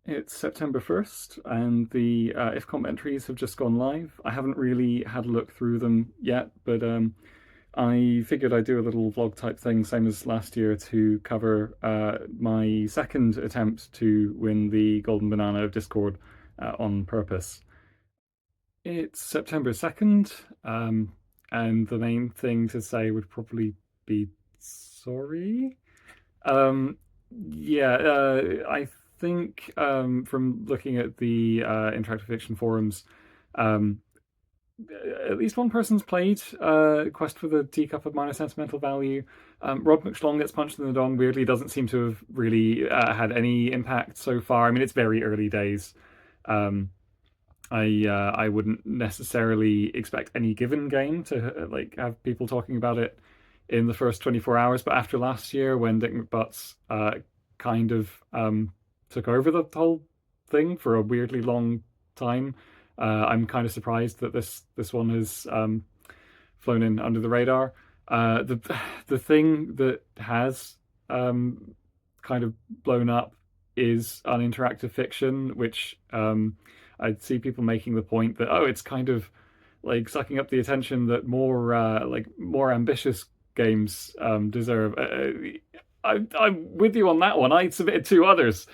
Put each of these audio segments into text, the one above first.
It's September 1st, and the IFComp entries have just gone live. I haven't really had a look through them yet, but I figured I'd do a little vlog type thing, same as last year, to cover my second attempt to win the Golden Banana of Discord on purpose. It's September 2nd, and the main thing to say would probably be sorry. Um, yeah, I think from looking at the interactive fiction forums, um, at least one person's played Quest for the Teacup of Minor Sentimental Value. Rod McShlong gets punched in the dong. Weirdly, doesn't seem to have really had any impact so far. I mean, it's very early days. Um, I wouldn't necessarily expect any given game to like have people talking about it in the first 24 hours, but after last year when Dick McButts kind of took over the whole thing for a weirdly long time, I'm kind of surprised that this one has flown in under the radar. The thing that has kind of blown up is uninteractive fiction, which I'd see people making the point that it's kind of like sucking up the attention that more ambitious games deserve. I'm with you on that one. I submitted two others.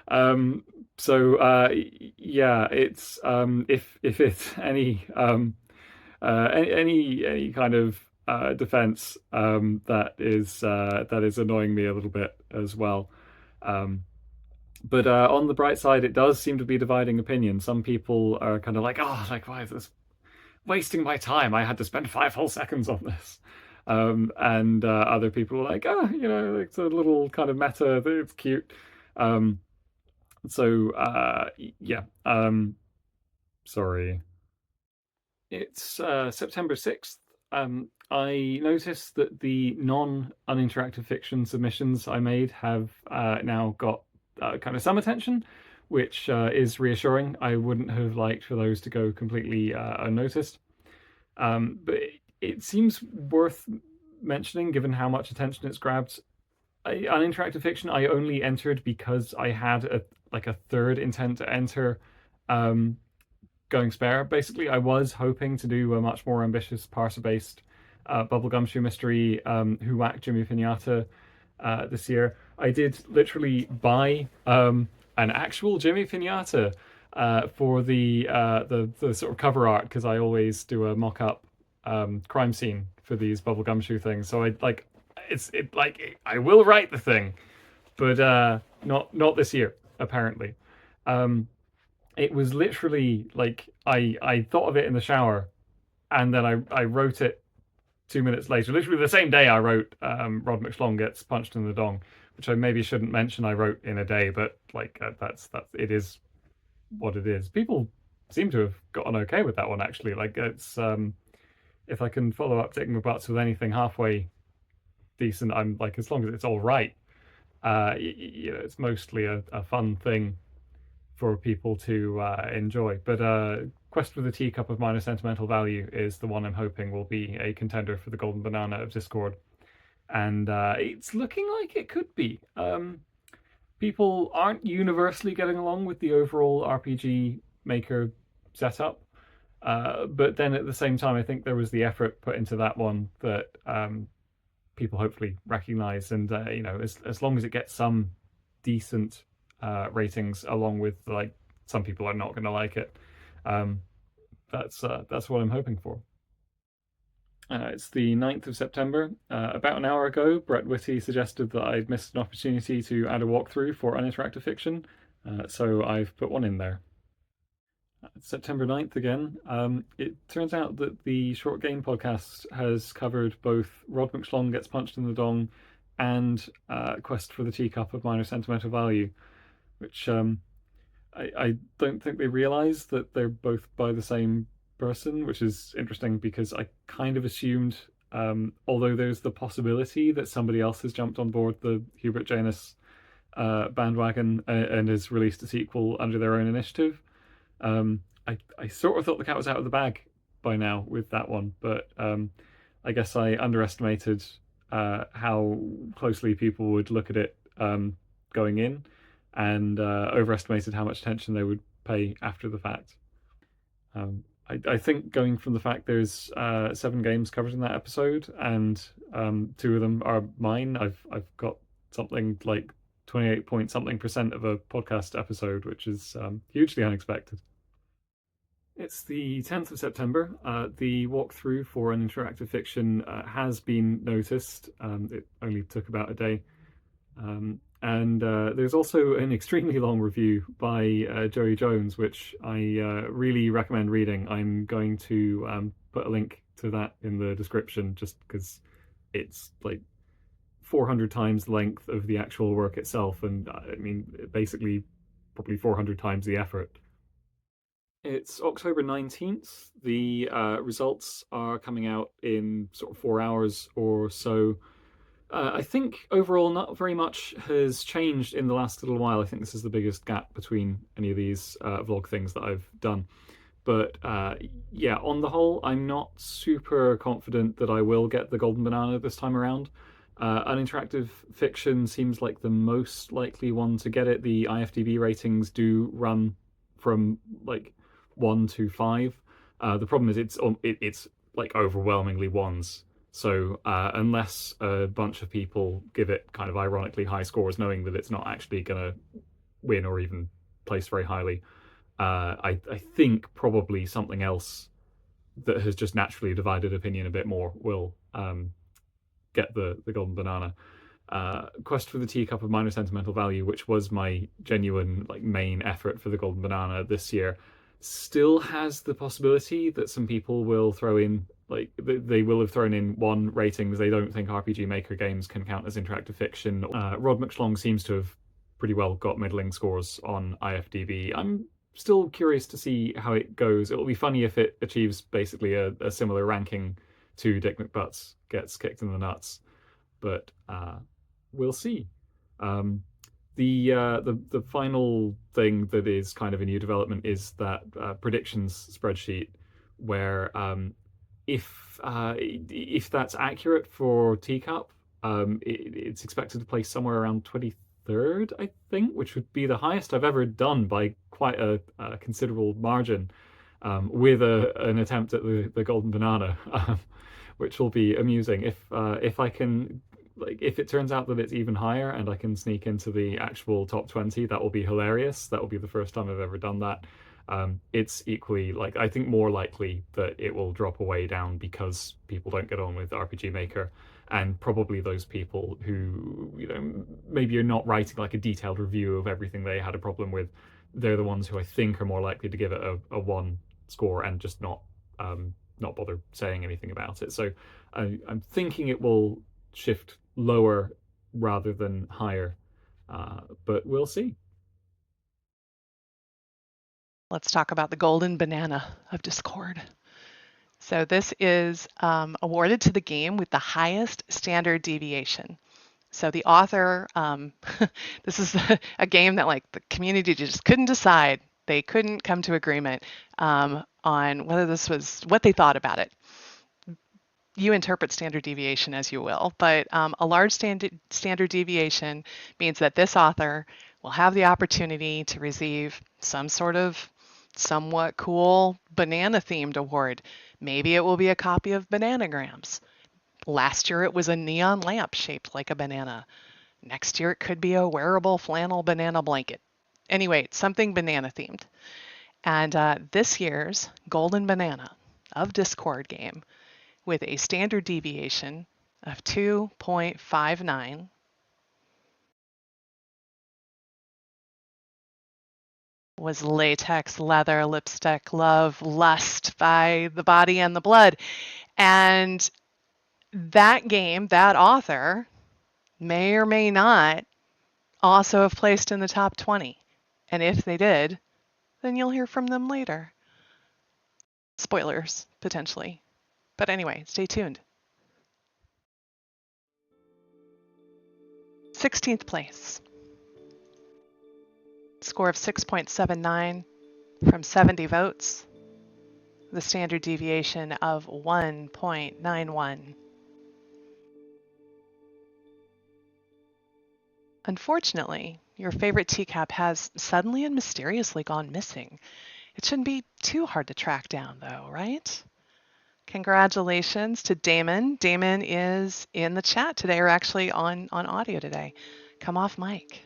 Um, yeah, it's if it's any kind of defense that is annoying me a little bit as well. Um, but on the bright side, it does seem to be dividing opinion. Some people are kind of like, oh, like why is this wasting my time? I had to spend 5 whole seconds on this. And other people are like, it's a little kind of meta. It's cute. Um, yeah. Sorry. It's September 6th. I noticed that the non-uninteractive fiction submissions I made have now got kind of some attention, which is reassuring. I wouldn't have liked for those to go completely unnoticed. But it seems worth mentioning given how much attention it's grabbed. Uninteractive fiction I only entered because I had a third intent to enter going spare. Basically, I was hoping to do a much more ambitious parser-based bubblegum shoe mystery, Who Whacked Jimmy Pinata this year. I did literally buy an actual Jimmy Pinata for the sort of cover art because I always do a mock-up crime scene for these bubblegum shoe things. So I will write the thing, but not this year apparently. It was literally like I thought of it in the shower, and then I wrote it 2 minutes later. Literally the same day I wrote Rod McShlong gets punched in the dong, which I maybe shouldn't mention. I wrote in a day, but that's it is what it is. People seem to have gotten okay with that one actually. Like it's if I can follow up Dick McButts with anything halfway decent, I'm like as long as it's all right. It's mostly a fun thing for people to enjoy. But Quest for the Teacup of Minor Sentimental Value is the one I'm hoping will be a contender for the Golden Banana of Discord. And it's looking like it could be. People aren't universally getting along with the overall RPG Maker setup. But then at the same time, I think there was the effort put into that one that people hopefully recognize. And, as long as it gets some decent ratings, along with like some people are not going to like it. That's what I'm hoping for. It's the 9th of September. About an hour ago, Brett Whitty suggested that I'd missed an opportunity to add a walkthrough for uninteractive fiction, so I've put one in there. September 9th again. It turns out that the Short Game podcast has covered both Rod McShlong Gets Punched in the Dong and Quest for the Teacup of Minor Sentimental Value, which I don't think they realize that they're both by the same person, which is interesting because I kind of assumed, although there's the possibility that somebody else has jumped on board the Hubert Janus bandwagon and has released a sequel under their own initiative. I sort of thought the cat was out of the bag by now with that one, but I guess I underestimated how closely people would look at it going in. and overestimated how much attention they would pay after the fact. I think going from the fact there's 7 games covered in that episode, and 2 of them are mine. I've got something like 28 point something percent of a podcast episode, which is hugely unexpected. It's the 10th of September. The walkthrough for an interactive fiction has been noticed. It only took about a day. And there's also an extremely long review by Joey Jones, which I really recommend reading. I'm going to put a link to that in the description just because it's like 400 times the length of the actual work itself. And I mean, basically, probably 400 times the effort. It's October 19th. The results are coming out in sort of 4 hours or so. I think overall, not very much has changed in the last little while. I think this is the biggest gap between any of these vlog things that I've done. But yeah, on the whole, I'm not super confident that I will get the golden banana this time around. Uninteractive fiction seems like the most likely one to get it. The IFDB ratings do run from like 1 to 5. The problem is it's like overwhelmingly ones. So unless a bunch of people give it kind of ironically high scores, knowing that it's not actually going to win or even place very highly, I think probably something else that has just naturally divided opinion a bit more will get the golden banana. Quest for the Teacup of Minor Sentimental Value, which was my genuine like main effort for the golden banana this year, still has the possibility that some people will throw in like they will have thrown in 1 ratings. They don't think RPG Maker games can count as interactive fiction. Rod McShlong seems to have pretty well got middling scores on IFDB. I'm still curious to see how it goes. It will be funny if it achieves basically a similar ranking to Dick McButts Gets Kicked in the Nuts, but we'll see. The final thing that is kind of a new development is that predictions spreadsheet, where if that's accurate for Teacup, it's expected to place somewhere around 23rd, I think, which would be the highest I've ever done by quite a considerable margin, with an attempt at the golden banana, which will be amusing if I can. Like if it turns out that it's even higher and I can sneak into the actual top 20, that will be hilarious. That will be the first time I've ever done that. It's equally like I think more likely that it will drop away down because people don't get on with RPG Maker, and probably those people who maybe are not writing like a detailed review of everything they had a problem with. They're the ones who I think are more likely to give it a 1 score and just not bother saying anything about it. So I'm thinking it will shift lower rather than higher, but we'll see. Let's talk about the golden banana of Discord. So this is awarded to the game with the highest standard deviation. So the author, this is a game that like the community just couldn't decide. They couldn't come to agreement on whether this was what they thought about it. You interpret standard deviation as you will, but a large standard deviation means that this author will have the opportunity to receive some sort of somewhat cool banana-themed award. Maybe it will be a copy of Bananagrams. Last year it was a neon lamp shaped like a banana. Next year it could be a wearable flannel banana blanket. Anyway, something banana-themed. And this year's Golden Banana of Discord game, with a standard deviation of 2.59, was Latex Leather Lipstick Love Lust by The Body and the Blood. And that game, that author, may or may not also have placed in the top 20. And if they did, then you'll hear from them later. Spoilers, potentially. But anyway, stay tuned. 16th place. Score of 6.79 from 70 votes. The standard deviation of 1.91. Unfortunately, Your favorite teacup has suddenly and mysteriously gone missing. It shouldn't be too hard to track down, though, right? Congratulations to Damon. Damon is in the chat today, or actually on audio today. Come off mic.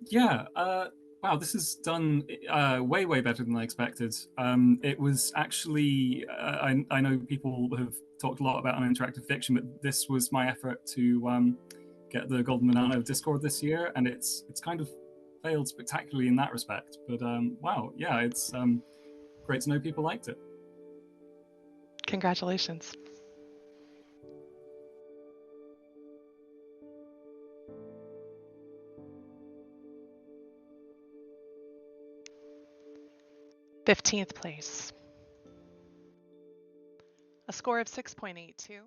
Yeah, wow, this is done way, way better than I expected. It was actually, I know people have talked a lot about uninteractive fiction, but this was my effort to get the Golden Banana of Discord this year, and it's kind of failed spectacularly in that respect. But wow, yeah, it's great to know people liked it. Congratulations. '15th place. A score of 6.82.